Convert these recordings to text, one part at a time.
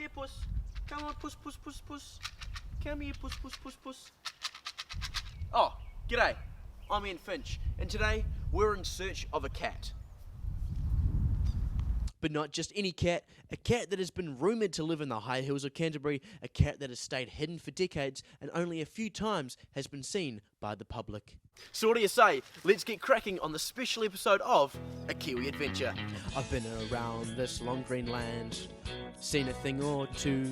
here, puss. Come on, puss, puss, puss, puss. Come here, puss, puss, puss, puss. Oh, g'day. I'm Ian Finch, and today we're in search of a cat. But not just any cat, a cat that has been rumoured to live in the high hills of Canterbury, a cat that has stayed hidden for decades and only a few times has been seen by the public. So what do you say? Let's get cracking on the special episode of A Kiwi Adventure. I've been around this long green land, seen a thing or two,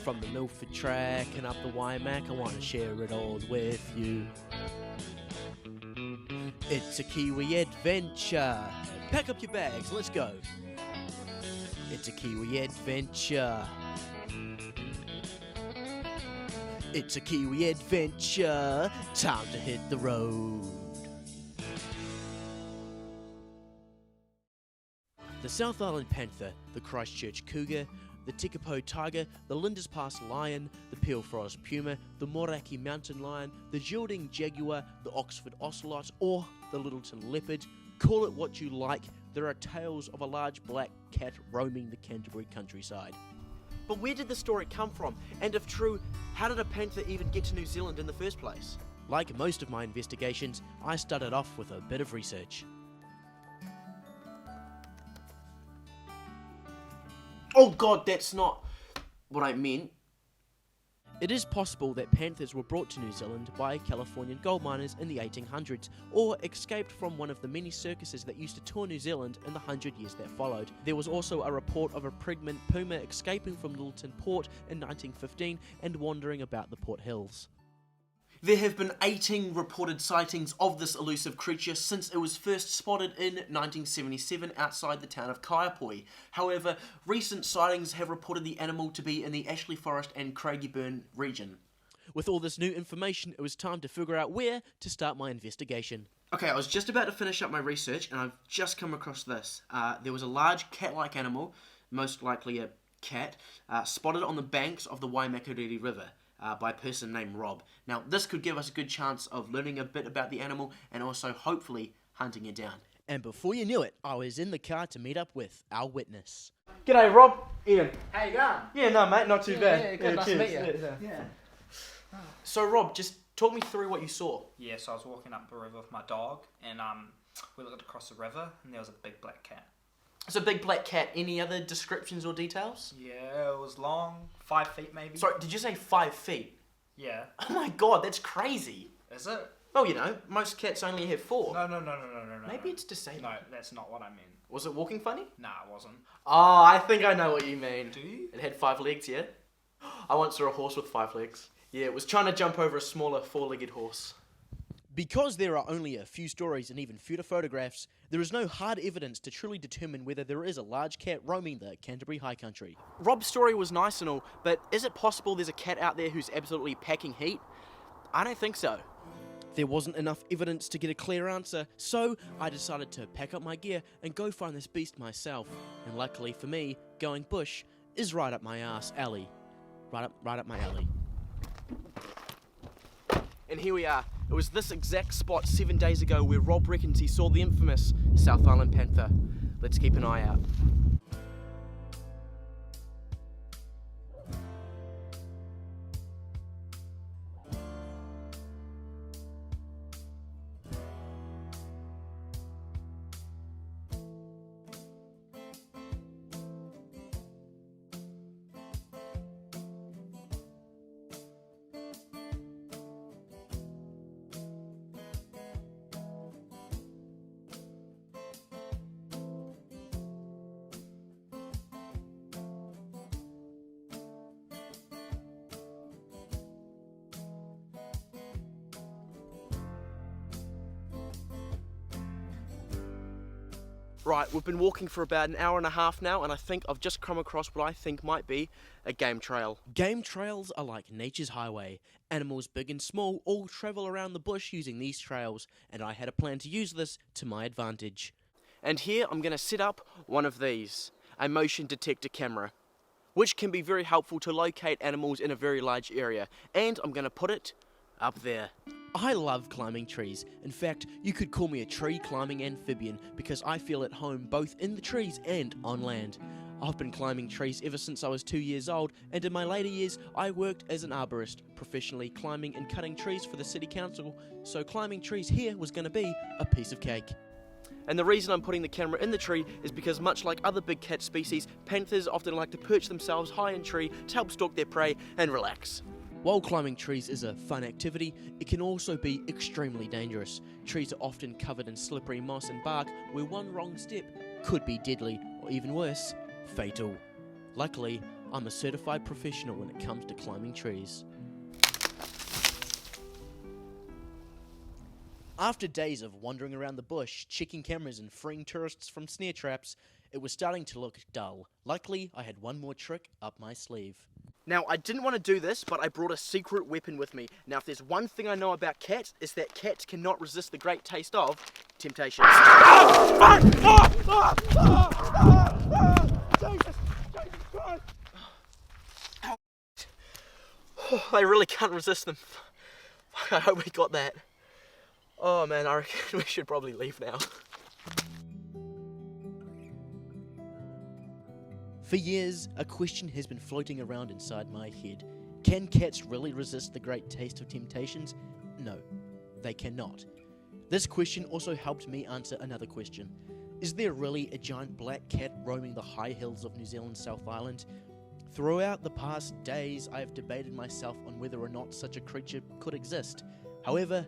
from the Milford track and up the Waimak, I want to share it all with you. It's a Kiwi Adventure. Pack up your bags, let's go. It's a Kiwi Adventure. It's a Kiwi Adventure. Time to hit the road. The South Island Panther, the Christchurch Cougar, the Tekapo Tiger, the Linders Pass Lion, the Peel Forest Puma, the Moraki Mountain Lion, the Geraldine Jaguar, the Oxford Ocelot, or the Littleton Leopard. Call it what you like, there are tales of a large black cat roaming the Canterbury countryside. But where did the story come from? And if true, how did a panther even get to New Zealand in the first place? Like most of my investigations, I started off with a bit of research. Oh god, that's not what I meant. It is possible that panthers were brought to New Zealand by Californian gold miners in the 1800s, or escaped from one of the many circuses that used to tour New Zealand in the 100 years that followed. There was also a report of a pregnant puma escaping from Littleton Port in 1915 and wandering about the Port Hills. There have been 18 reported sightings of this elusive creature since it was first spotted in 1977 outside the town of Kaiapoi. However, recent sightings have reported the animal to be in the Ashley Forest and Craigieburn region. With all this new information, it was time to figure out where to start my investigation. Okay, I was just about to finish up my research and I've just come across this. There was a large cat-like animal, most likely a cat, spotted on the banks of the Waimakariri River. By a person named Rob. Now, this could give us a good chance of learning a bit about the animal and also, hopefully, hunting it down. And before you knew it, I was in the car to meet up with our witness. G'day, Rob. Ian. How you going? Yeah, no, mate, not too bad. Yeah, good, nice to meet you. Yeah. So, Rob, just talk me through what you saw. Yeah, so I was walking up the river with my dog, and we looked across the river, and there was a big black cat. It's a big black cat. Any other descriptions or details? Yeah, it was long, 5 feet maybe. Sorry, did you say 5 feet? Yeah. Oh my god, that's crazy. Is it? Well, you know, most cats only have 4. No. Maybe it's disabled. No, that's not what I meant. Was it walking funny? Nah, it wasn't. Oh, I think I know what you mean. Do you? It had 5 legs, yeah? I once saw a horse with 5 legs. Yeah, it was trying to jump over a smaller 4-legged horse. Because there are only a few stories and even fewer photographs, there is no hard evidence to truly determine whether there is a large cat roaming the Canterbury High Country. Rob's story was nice and all, but is it possible there's a cat out there who's absolutely packing heat? I don't think so. There wasn't enough evidence to get a clear answer, so I decided to pack up my gear and go find this beast myself. And luckily for me, going bush is right up my ass alley. Right up my alley. And here we are. It was this exact spot 7 days ago where Rob reckons he saw the infamous South Island Panther. Let's keep an eye out. Right, we've been walking for about an hour and a half now, and I think I've just come across what I think might be a game trail. Game trails are like nature's highway. Animals big and small all travel around the bush using these trails, and I had a plan to use this to my advantage. And here I'm going to set up one of these, a motion detector camera, which can be very helpful to locate animals in a very large area, and I'm going to put it up there. I love climbing trees. In fact, you could call me a tree climbing amphibian because I feel at home both in the trees and on land. I've been climbing trees ever since I was 2 years old, and in my later years I worked as an arborist, professionally climbing and cutting trees for the city council, so climbing trees here was going to be a piece of cake. And the reason I'm putting the camera in the tree is because, much like other big cat species, panthers often like to perch themselves high in tree to help stalk their prey and relax. While climbing trees is a fun activity, it can also be extremely dangerous. Trees are often covered in slippery moss and bark where one wrong step could be deadly, or even worse, fatal. Luckily, I'm a certified professional when it comes to climbing trees. After days of wandering around the bush, checking cameras and freeing tourists from snare traps, it was starting to look dull. Luckily, I had one more trick up my sleeve. Now, I didn't want to do this, but I brought a secret weapon with me. Now, if there's one thing I know about cats, it's that cats cannot resist the great taste of temptation. They really can't resist them. I hope we got that. Oh man, I reckon we should probably leave now. For years, a question has been floating around inside my head. Can cats really resist the great taste of temptations? No, they cannot. This question also helped me answer another question. Is there really a giant black cat roaming the high hills of New Zealand's South Island? Throughout the past days, I have debated myself on whether or not such a creature could exist. However,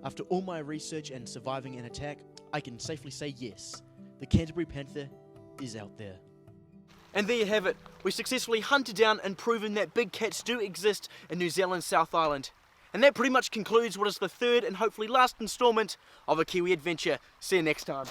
after all my research and surviving an attack, I can safely say yes, the Canterbury Panther is out there. And there you have it. We successfully hunted down and proven that big cats do exist in New Zealand's South Island. And that pretty much concludes what is the third and hopefully last installment of a Kiwi adventure. See you next time.